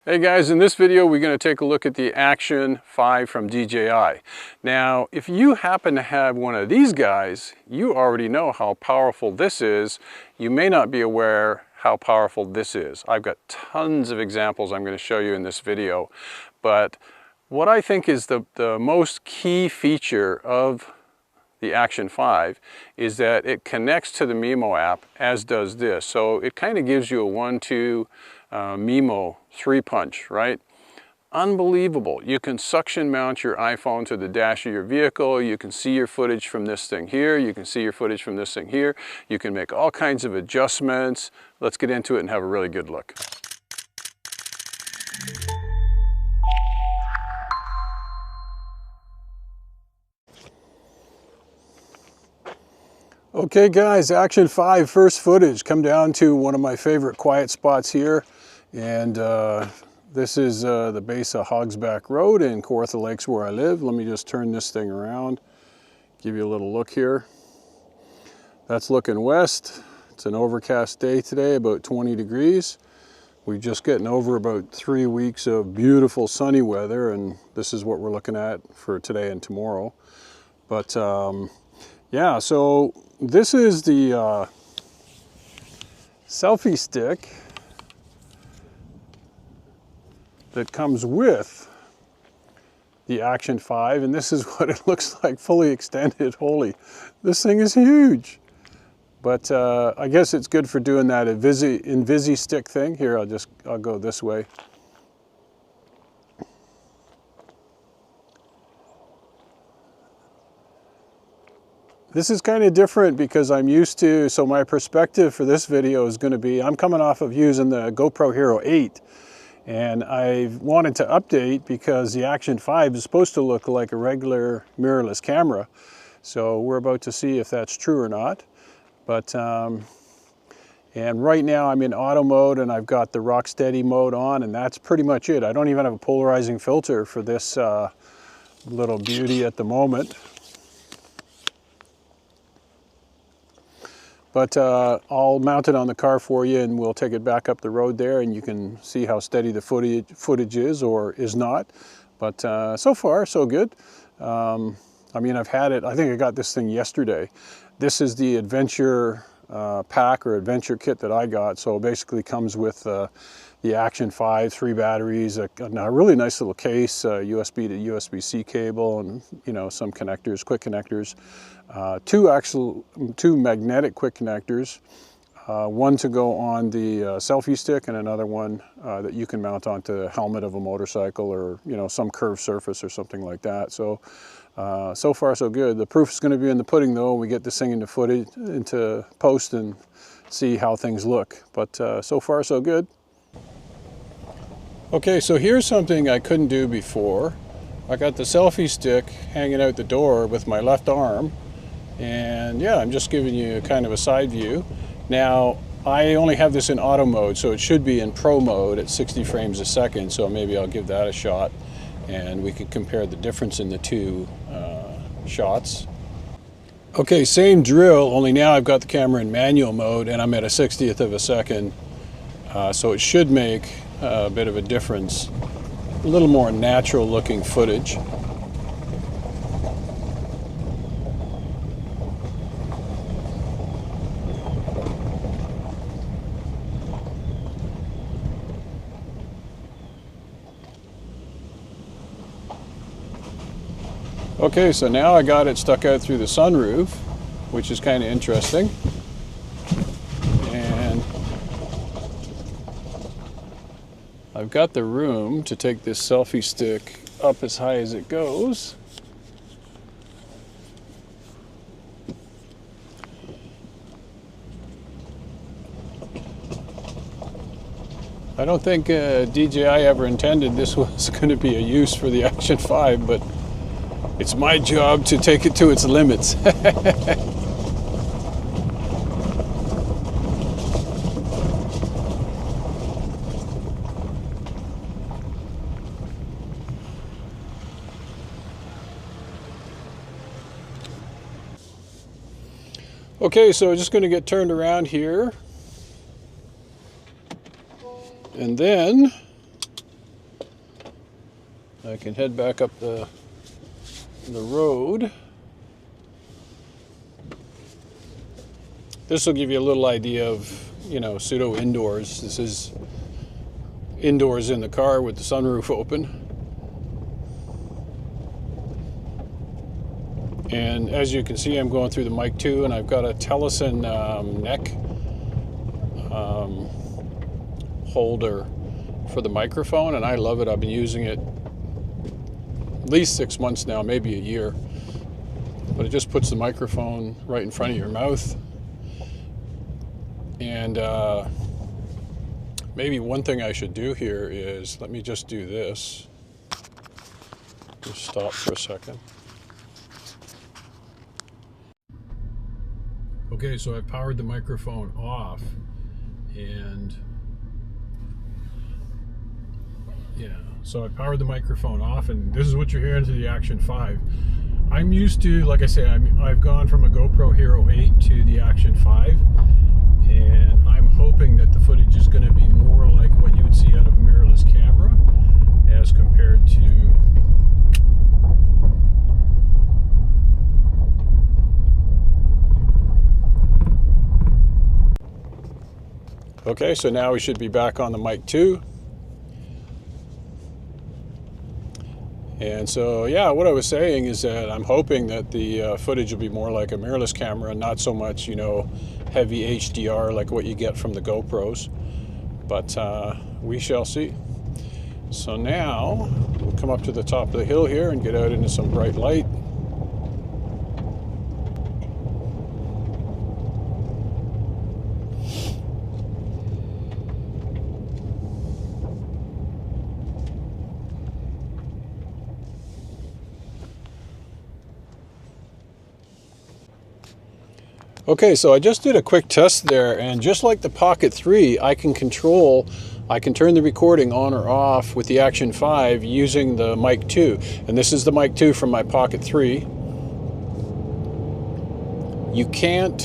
Hey guys, in this video we're going to take a look at the Action 5 from DJI. Now, if you happen to have one of these guys, you already know how powerful this is. You may not be aware how powerful this is. I've got tons of examples I'm going to show you in this video, but what I think is the most key feature of the Action 5 is that it connects to the Mimo app, as does this. So it kind of gives you a 1-2 Mimo 3-punch, right? Unbelievable. You can suction mount your iPhone to the dash of your vehicle. You can see your footage from this thing here. You can see your footage from this thing here. You can make all kinds of adjustments. Let's get into it and have a really good look. Okay guys, Action 5 first footage. Come down to one of my favorite quiet spots here, and this is the base of Hogsback Road in Kawartha Lakes where I live. Let me just turn this thing around, give you a little look here. That's looking west. It's an overcast day today, about 20 degrees. We're just getting over about 3 weeks of beautiful sunny weather, and this is what we're looking at for today and tomorrow. But yeah, so this is the selfie stick that comes with the Action 5, and this is what it looks like fully extended. Holy, this thing is huge. But I guess it's good for doing that Invisi stick thing. Here, I'll go this way. This is kind of different because I'm used to, so my perspective for this video is going to be, I'm coming off of using the GoPro Hero 8, and I wanted to update because the Action 5 is supposed to look like a regular mirrorless camera. So we're about to see if that's true or not. But, and right now I'm in auto mode and I've got the Rocksteady mode on, and that's pretty much it. I don't even have a polarizing filter for this little beauty at the moment. But I'll mount it on the car for you and we'll take it back up the road there and you can see how steady the footage is or is not. But so far, so good. I mean, I've had it, I think I got this thing yesterday. This is the adventure pack or adventure kit that I got. So it basically comes with the Action 5, 3 batteries, a really nice little case, USB to USB-C cable, and you know, some connectors, quick connectors. Two magnetic quick connectors, one to go on the selfie stick and another one that you can mount onto the helmet of a motorcycle or, you know, some curved surface or something like that. So so far so good. The proof is going to be in the pudding though. We get this thing into footage, into post, and see how things look. But so far so good. Okay, so here's something I couldn't do before. I got the selfie stick hanging out the door with my left arm, and yeah, I'm just giving you kind of a side view. Now, I only have this in auto mode, so it should be in pro mode at 60 frames a second, so maybe I'll give that a shot and we can compare the difference in the two shots. Okay, same drill, only now I've got the camera in manual mode and I'm at a 60th of a second, so it should make a bit of a difference. A little more natural looking footage. Okay, so now I got it stuck out through the sunroof, which is kind of interesting. And I've got the room to take this selfie stick up as high as it goes. I don't think DJI ever intended this was going to be a use for the Action 5, but it's my job to take it to its limits. Okay, so just going to get turned around here. And then I can head back up the road. This will give you a little idea of, you know, pseudo indoors. This is indoors in the car with the sunroof open. And as you can see, I'm going through the mic 2, and I've got a Tellison neck holder for the microphone, and I love it. I've been using it at least 6 months now, maybe a year. But it just puts the microphone right in front of your mouth. And maybe one thing I should do here is, let me just do this. Just stop for a second. Okay, so I powered the microphone off, and yeah, so I powered the microphone off, and this is what you're hearing to the Action 5. I'm used to, like I say, I've gone from a GoPro Hero 8 to the Action 5, and I'm hoping that the footage is going to be more like what you would see out of a mirrorless camera as compared to Okay, so now we should be back on the mic 2. And so, yeah, what I was saying is that I'm hoping that the footage will be more like a mirrorless camera, not so much, you know, heavy HDR like what you get from the GoPros. But we shall see. So now we'll come up to the top of the hill here and get out into some bright light. Okay, so I just did a quick test there, and just like the Pocket 3, I can turn the recording on or off with the Action 5 using the mic 2. And this is the mic 2 from my Pocket 3. You can't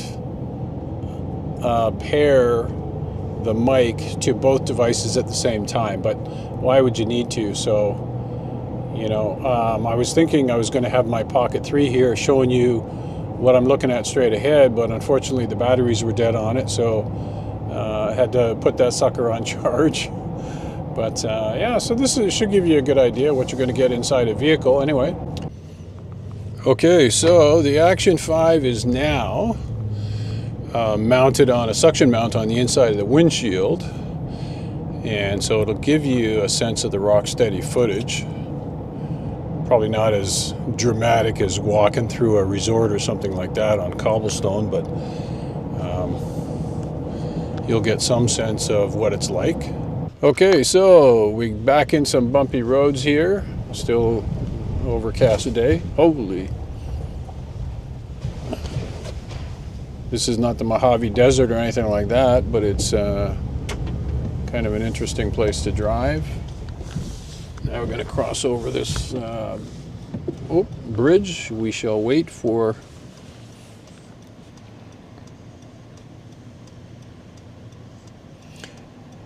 pair the mic to both devices at the same time, but why would you need to? So, you know, I was thinking I was going to have my Pocket 3 here showing you what I'm looking at straight ahead, but unfortunately the batteries were dead on it, so I had to put that sucker on charge. But yeah, so this should give you a good idea what you're going to get inside a vehicle anyway. Okay, so the Action 5 is now mounted on a suction mount on the inside of the windshield, and so it'll give you a sense of the Rocksteady footage. Probably not as dramatic as walking through a resort or something like that on cobblestone, but you'll get some sense of what it's like. Okay, so we're back in some bumpy roads here. Still overcast day. Holy. This is not the Mojave Desert or anything like that, but it's kind of an interesting place to drive. Now we're going to cross over this bridge. We shall wait for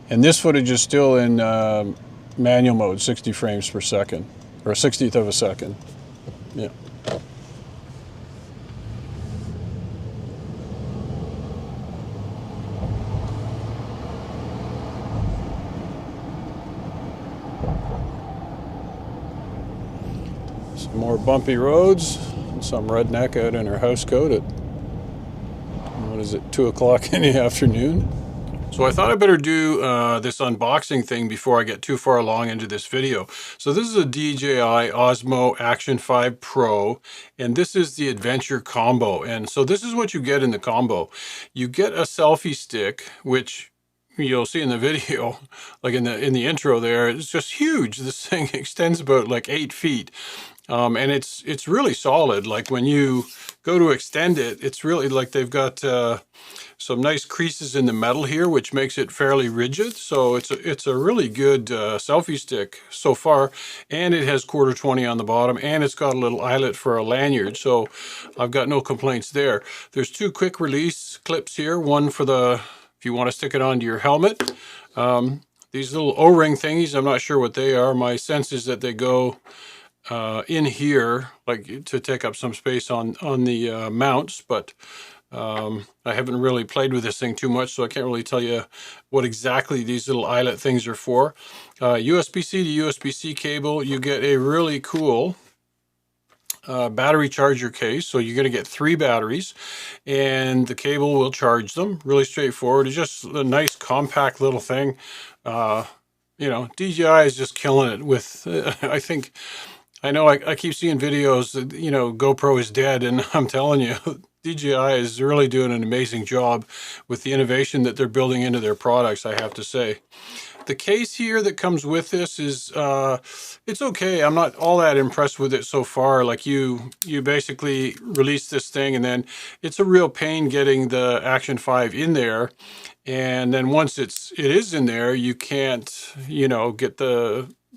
and this footage is still in manual mode, 60 frames per second, or 60th of a second. Yeah. Some more bumpy roads, some redneck out in her house coat at, what is it, 2 o'clock in the afternoon. So I thought I better do this unboxing thing before I get too far along into this video. So this is a DJI Osmo Action 5 Pro, and this is the Adventure Combo. And so this is what you get in the combo. You get a selfie stick, which you'll see in the video, like in the intro there, it's just huge. This thing extends about like 8 feet. And it's really solid. Like when you go to extend it, it's really like they've got some nice creases in the metal here, which makes it fairly rigid. So it's a really good selfie stick so far. And it has 1/4 on the bottom, and it's got a little eyelet for a lanyard. So I've got no complaints there. There's 2 quick release clips here. One for if you want to stick it onto your helmet. these little O-ring thingies. I'm not sure what they are. My sense is that they go in here, like to take up some space on the mounts, but I haven't really played with this thing too much, so I can't really tell you what exactly these little eyelet things are for. USB-C to USB-C cable, you get a really cool battery charger case. So you're going to get 3 batteries and the cable will charge them. Really straightforward. It's just a nice compact little thing. You know, DJI is just killing it with, I know I keep seeing videos that, you know, GoPro is dead, and I'm telling you, DJI is really doing an amazing job with the innovation that they're building into their products, I have to say. The case here that comes with this is, it's okay. I'm not all that impressed with it so far. Like you basically release this thing, and then it's a real pain getting the Action 5 in there. And then once it is in there, you can't, you know,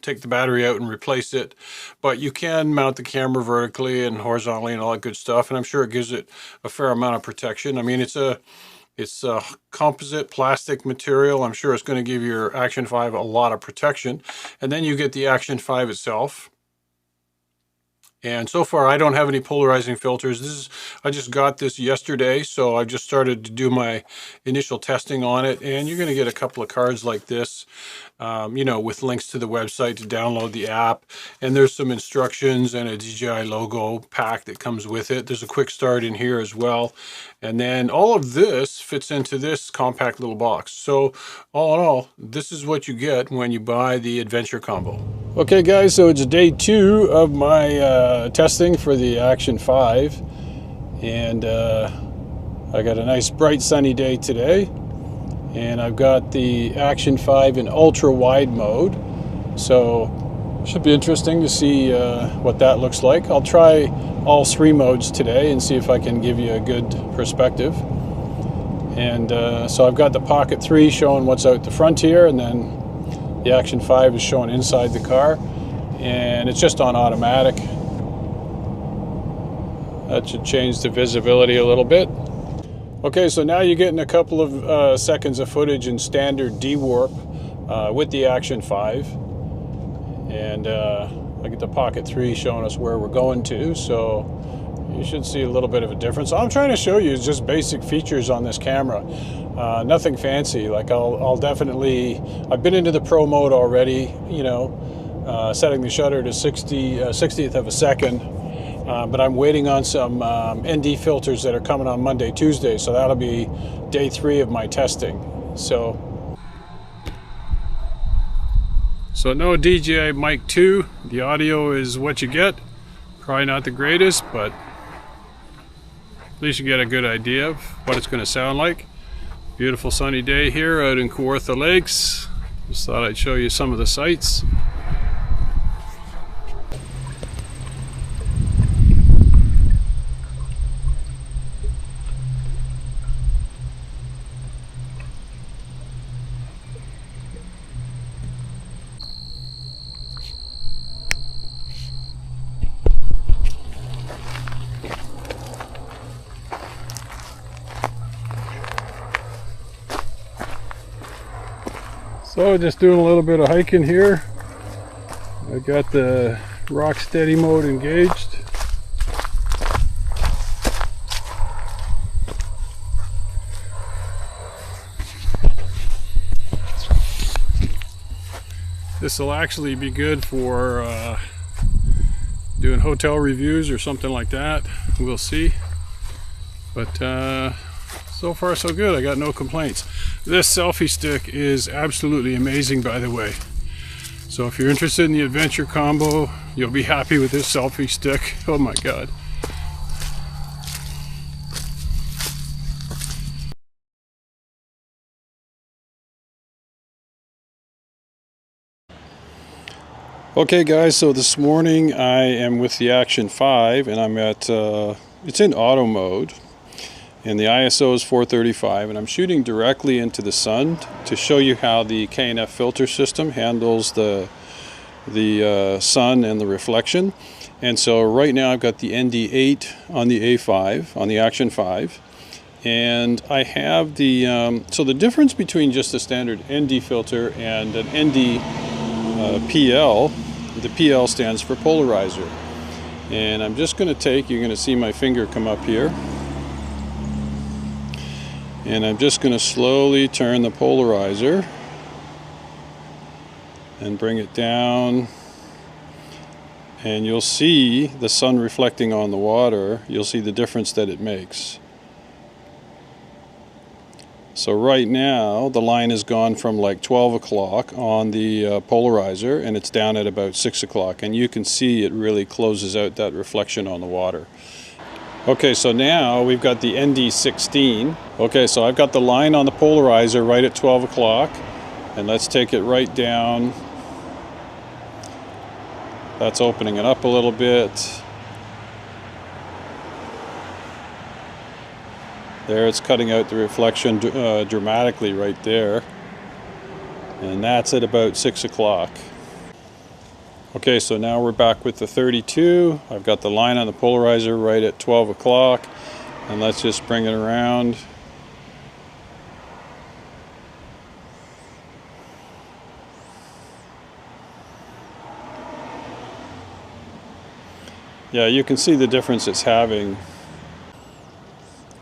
take the battery out and replace it, but you can mount the camera vertically and horizontally and all that good stuff. And I'm sure it gives it a fair amount of protection. I mean, it's a composite plastic material. I'm sure it's going to give your Action 5 a lot of protection. And then you get the Action 5 itself. And so far, I don't have any polarizing filters. I just got this yesterday, so I just started to do my initial testing on it. And you're going to get a couple of cards like this, you know, with links to the website to download the app. And there's some instructions and a DJI logo pack that comes with it. There's a quick start in here as well. And then all of this fits into this compact little box. So all in all, this is what you get when you buy the Adventure Combo. Okay guys, so it's day 2 of my testing for the Action 5. And I got a nice bright sunny day today. And I've got the Action 5 in ultra wide mode. So should be interesting to see what that looks like. I'll try all 3 modes today and see if I can give you a good perspective. And so I've got the Pocket 3 showing what's out the front here, and then the Action 5 is showing inside the car, and it's just on automatic. That should change the visibility a little bit. Okay, so now you're getting a couple of seconds of footage in standard Dewarp with the Action 5. And I get the Pocket 3 showing us where we're going to, so you should see a little bit of a difference. All I'm trying to show you is just basic features on this camera. Nothing fancy. Like I'll definitely, I've been into the Pro mode already, you know, setting the shutter to 60th of a second. But I'm waiting on some ND filters that are coming on Monday, Tuesday, so that'll be day 3 of my testing. So no DJI Mic 2. The audio is what you get. Probably not the greatest, but at least you get a good idea of what it's going to sound like. Beautiful sunny day here out in Kawartha Lakes. Just thought I'd show you some of the sights. So just doing a little bit of hiking here. I got the Rocksteady mode engaged. This will actually be good for doing hotel reviews or something like that. We'll see. But so far so good. I got no complaints. This selfie stick is absolutely amazing, by the way. So if you're interested in the Adventure Combo, you'll be happy with this selfie stick. Oh my god. Okay guys, so this morning I am with the Action 5 and I'm at, it's in auto mode. And the ISO is 435, and I'm shooting directly into the sun to show you how the K&F filter system handles the sun and the reflection. And so right now I've got the ND8 on the A5, on the Action 5, And I have the, so the difference between just a standard ND filter and an ND PL, the PL stands for polarizer. And I'm just going to take, you're going to see my finger come up here. And I'm just going to slowly turn the polarizer and bring it down. And you'll see the sun reflecting on the water. You'll see the difference that it makes. So right now the line has gone from like 12 o'clock on the polarizer, and it's down at about 6 o'clock, and you can see it really closes out that reflection on the water. Okay, so now we've got the ND16. Okay, so I've got the line on the polarizer right at 12 o'clock, and let's take it right down. That's opening it up a little bit. There, it's cutting out the reflection dramatically right there. And that's at about 6 o'clock. Okay, so now we're back with the 32. I've got the line on the polarizer right at 12 o'clock. And let's just bring it around. Yeah, you can see the difference it's having.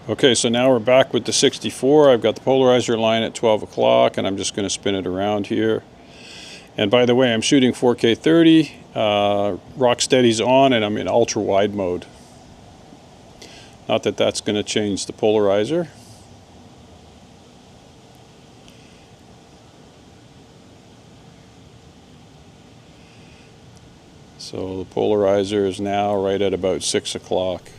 Okay, so now we're back with the 64. I've got the polarizer line at 12 o'clock, and I'm just going to spin it around here. And by the way, I'm shooting 4K 30, Rocksteady's on, and I'm in ultra wide mode. Not that that's going to change the polarizer. So the polarizer is now right at about 6 o'clock.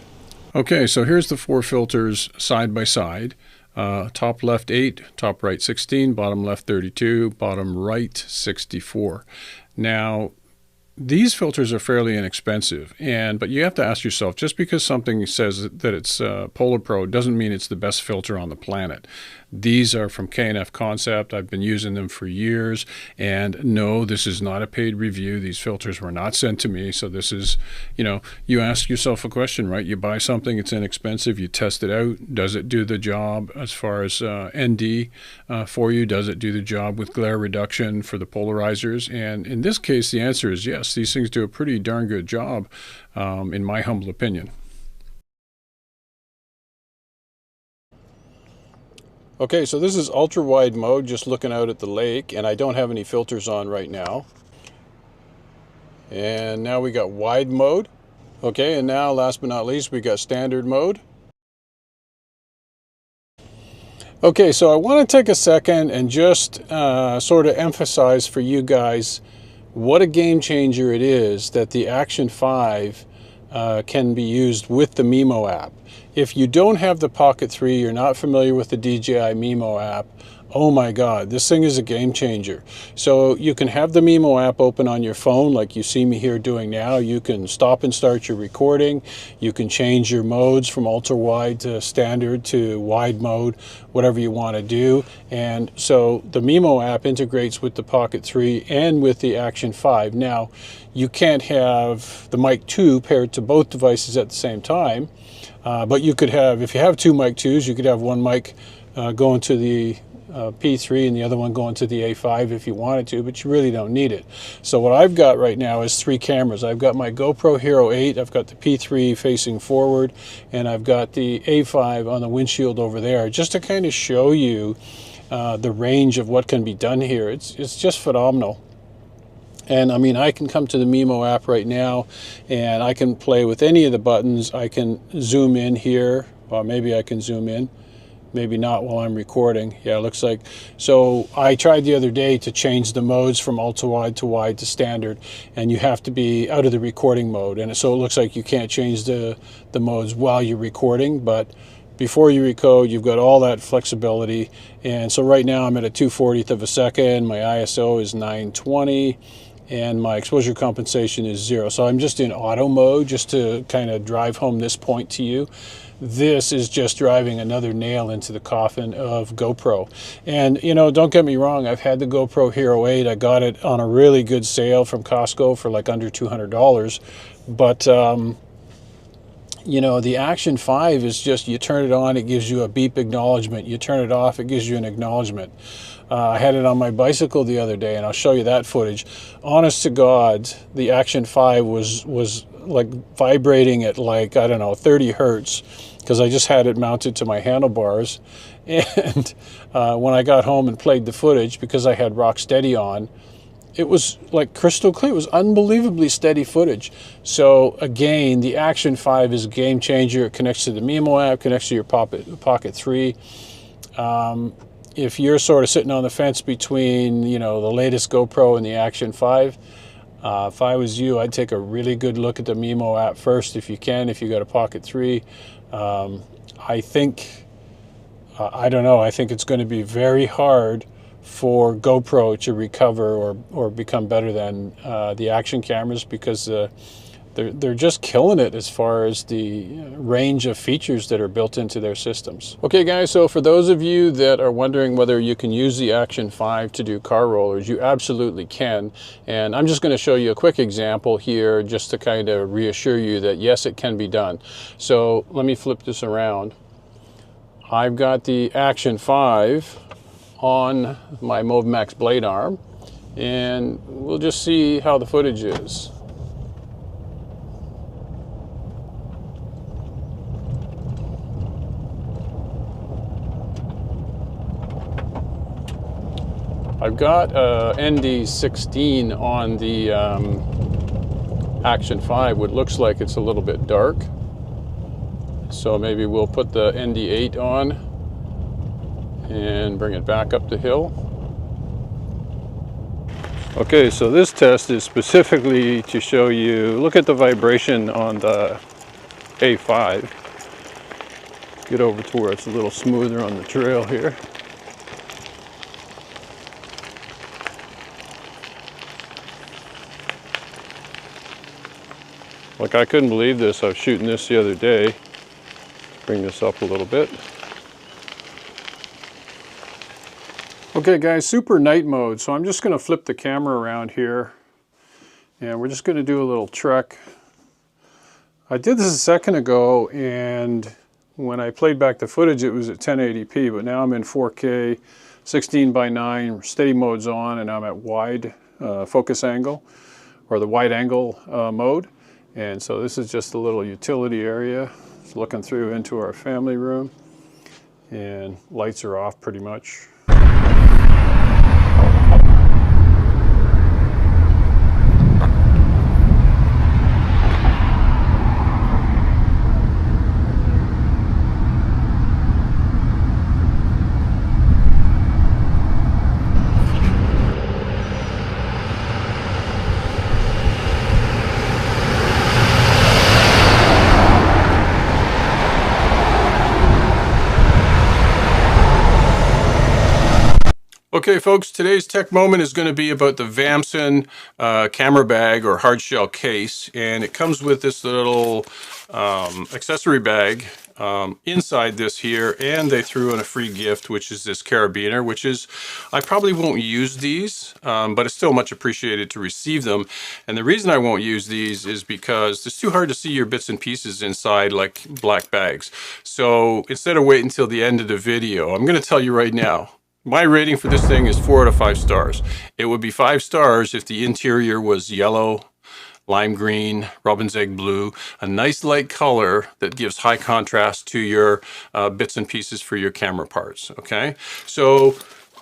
Okay, so here's the four filters side by side. Top left 8, top right 16, bottom left 32, bottom right 64. Now, these filters are fairly inexpensive, but you have to ask yourself, just because something says that it's Polar Pro doesn't mean it's the best filter on the planet. These are from K&F Concept. I've been using them for years, and no, this is not a paid review. These filters were not sent to me, so this is, you know, you ask yourself a question, right? You buy something, it's inexpensive, you test it out. Does it do the job as far as ND for you? Does it do the job with glare reduction for the polarizers? And in this case, the answer is yes. These things do a pretty darn good job, in my humble opinion. Okay, so this is ultra wide mode, just looking out at the lake, and I don't have any filters on right now. And now we got wide mode. Okay, and now last but not least, we got standard mode. Okay, so I want to take a second and just sort of emphasize for you guys what a game changer it is that the Action 5 can be used with the Mimo app. If you don't have the Pocket 3, you're not familiar with the DJI Mimo app, oh my God, this thing is a game changer. So you can have the Mimo app open on your phone like you see me here doing now. You can stop and start your recording. You can change your modes from ultra wide to standard to wide mode, whatever you want to do. And so the Mimo app integrates with the Pocket 3 and with the Action 5. Now, you can't have the Mic 2 paired to both devices at the same time, but you could have, if you have two Mic 2s, you could have one mic going to the P3 and the other one going to the A5 if you wanted to, but you really don't need it. So what I've got right now is 3 cameras. I've got my GoPro Hero 8, I've got the P3 facing forward, and I've got the A5 on the windshield over there, just to kind of show you the range of what can be done here. It's just phenomenal. And I mean, I can come to the Mimo app right now and I can play with any of the buttons. I can zoom in here, or maybe I can zoom in. Maybe not while I'm recording. Yeah, it looks like. So I tried the other day to change the modes from ultra wide to wide to standard, and you have to be out of the recording mode. And so it looks like you can't change the modes while you're recording, but before you record, you've got all that flexibility. And so right now I'm at a 2/40th of a second. My ISO is 920. And my exposure compensation is 0. So I'm just in auto mode just to kind of drive home this point to you. This is just driving another nail into the coffin of GoPro. And, you know, don't get me wrong, I've had the GoPro Hero 8. I got it on a really good sale from Costco for like under $200. But, You know, the Action 5 is just, you turn it on, it gives you a beep acknowledgement. You turn it off, it gives you an acknowledgement. I had it on my bicycle the other day, and I'll show you that footage. Honest to God, the Action 5 was like vibrating at like, I don't know, 30 hertz, because I just had it mounted to my handlebars. And when I got home and played the footage, because I had Rocksteady on, it was like crystal clear. It was unbelievably steady footage. So again, the Action 5 is a game changer. It connects to the Mimo App, connects to your Pocket 3. If you're sort of sitting on the fence between, you know, the latest GoPro and the Action 5, if I was you, I'd take a really good look at the Mimo App first if you can, if you got a Pocket 3. I think, I don't know, I think it's going to be very hard for GoPro to recover or become better than the Action cameras, because they're just killing it as far as the range of features that are built into their systems. Okay guys, so for those of you that are wondering whether you can use the Action 5 to do car rollers, you absolutely can. And I'm just going to show you a quick example here just to kind of reassure you that yes, it can be done. So let me flip this around. I've got the Action 5 on my Move Max blade arm, and we'll just see how the footage is. I've got ND16 on the Action 5, which looks like it's a little bit dark. So maybe we'll put the ND8 on and bring it back up the hill. Okay, so this test is specifically to show you, look at the vibration on the A5. Get over to where it's a little smoother on the trail here. Like, I couldn't believe this. I was shooting this the other day. Bring this up a little bit. Okay guys, super night mode. So I'm just going to flip the camera around here, and we're just going to do a little trek. I did this a second ago, and when I played back the footage, it was at 1080p, but now I'm in 4K, 16:9, steady mode's on, and I'm at wide focus angle, or the wide angle mode. And so this is just a little utility area. It's looking through into our family room, and lights are off pretty much. Okay folks, today's tech moment is going to be about the Vamson camera bag or hard shell case, and it comes with this little accessory bag inside this here, and they threw in a free gift, which is this carabiner, which is, I probably won't use these, but it's still much appreciated to receive them. And the reason I won't use these is because it's too hard to see your bits and pieces inside like black bags. So instead of waiting until the end of the video, I'm going to tell you right now, my rating for this thing is 4 out of 5 stars. It would be 5 stars if the interior was yellow, lime green, robin's egg blue, a nice light color that gives high contrast to your bits and pieces for your camera parts, okay? So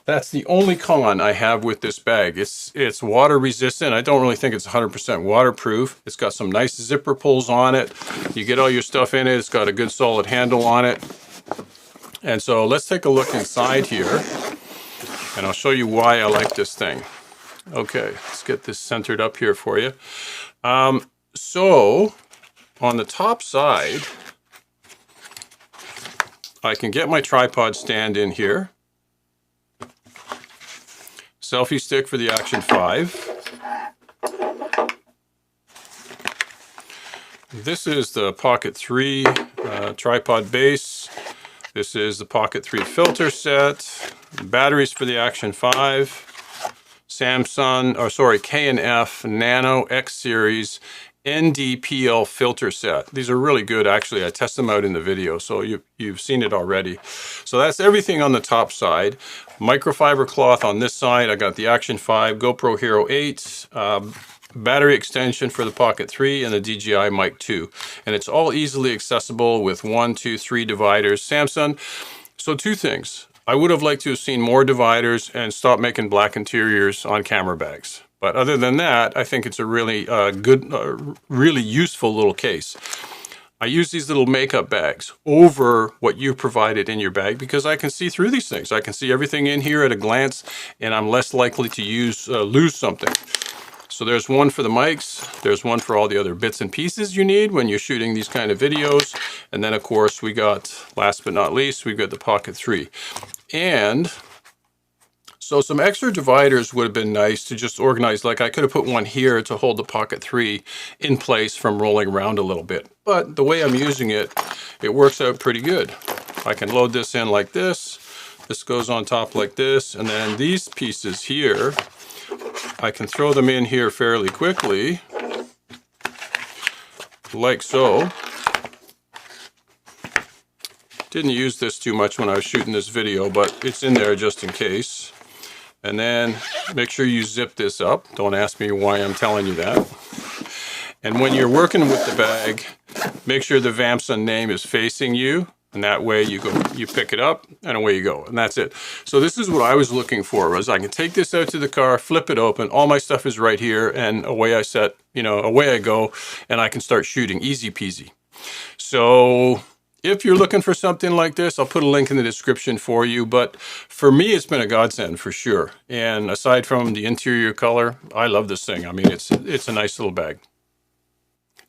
that's the only con I have with this bag. It's water resistant. I don't really think it's 100% waterproof. It's got some nice zipper pulls on it. You get all your stuff in it. It's got a good solid handle on it. And so let's take a look inside here, and I'll show you why I like this thing. Okay, let's get this centered up here for you. So on the top side, I can get my tripod stand in here. Selfie stick for the Action 5. This is the Pocket 3 tripod base. This is the Pocket 3 filter set, batteries for the Action 5, K&F Nano-X series, NDPL filter set. These are really good, actually. I test them out in the video, so you've seen it already. So that's everything on the top side. Microfiber cloth on this side. I got the Action 5, GoPro Hero 8, battery extension for the Pocket 3, and the DJI Mic 2. And it's all easily accessible with 1, 2, 3 dividers. Samsung. So two things. I would have liked to have seen more dividers and stop making black interiors on camera bags. But other than that, I think it's a really good, really useful little case. I use these little makeup bags over what you provided in your bag because I can see through these things. I can see everything in here at a glance, and I'm less likely to lose something. So there's one for the mics, there's one for all the other bits and pieces you need when you're shooting these kind of videos. And then of course we got, last but not least, we've got the Pocket 3. And so some extra dividers would have been nice to just organize. Like I could have put one here to hold the Pocket 3 in place from rolling around a little bit. But the way I'm using it, it works out pretty good. I can load this in like this. This goes on top like this. And then these pieces here, I can throw them in here fairly quickly, like so. Didn't use this too much when I was shooting this video, but it's in there just in case. And then make sure you zip this up. Don't ask me why I'm telling you that. And when you're working with the bag, make sure the Vamson name is facing you. And that way you pick it up and away you go. And that's it. So this is what I was looking for, was I can take this out to the car, flip it open. All my stuff is right here. And away I go, and I can start shooting, easy peasy. So if you're looking for something like this, I'll put a link in the description for you. But for me, it's been a godsend for sure. And aside from the interior color, I love this thing. I mean, it's a nice little bag.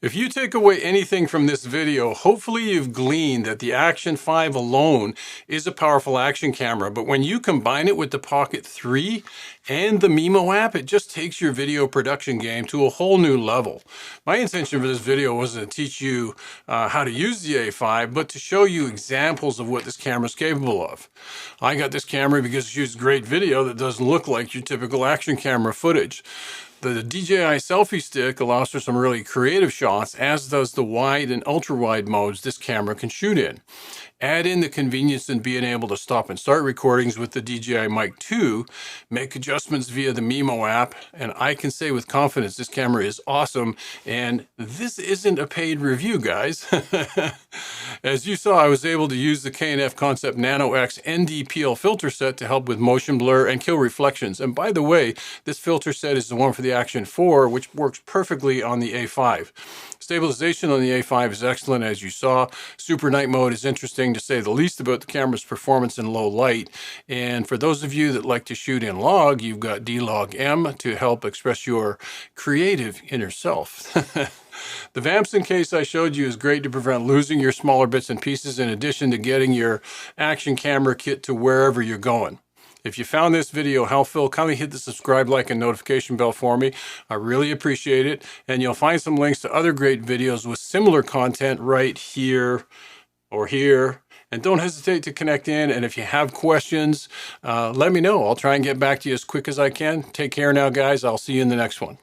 If you take away anything from this video, hopefully you've gleaned that the Action 5 alone is a powerful action camera, but when you combine it with the Pocket 3 and the Mimo app, it just takes your video production game to a whole new level. My intention for this video wasn't to teach you how to use the A5, but to show you examples of what this camera is capable of. I got this camera because it shoots great video that doesn't look like your typical action camera footage. The DJI Selfie Stick allows for some really creative shots, as does the wide and ultra wide modes this camera can shoot in. Add in the convenience in being able to stop and start recordings with the DJI Mic 2, make adjustments via the Mimo app, and I can say with confidence this camera is awesome, and this isn't a paid review, guys. As you saw, I was able to use the K&F Concept Nano-X ND-PL filter set to help with motion blur and kill reflections. And by the way, this filter set is the one for the Action 4, which works perfectly on the A5. Stabilization on the A5 is excellent, as you saw. Super Night Mode is interesting to say the least about the camera's performance in low light. And for those of you that like to shoot in log, you've got D-Log-M to help express your creative inner self. The Vamson case I showed you is great to prevent losing your smaller bits and pieces, in addition to getting your action camera kit to wherever you're going. If you found this video helpful, kindly hit the subscribe, like, and notification bell for me. I really appreciate it. And you'll find some links to other great videos with similar content right here or here. And don't hesitate to connect in. And if you have questions, let me know. I'll try and get back to you as quick as I can. Take care now, guys. I'll see you in the next one.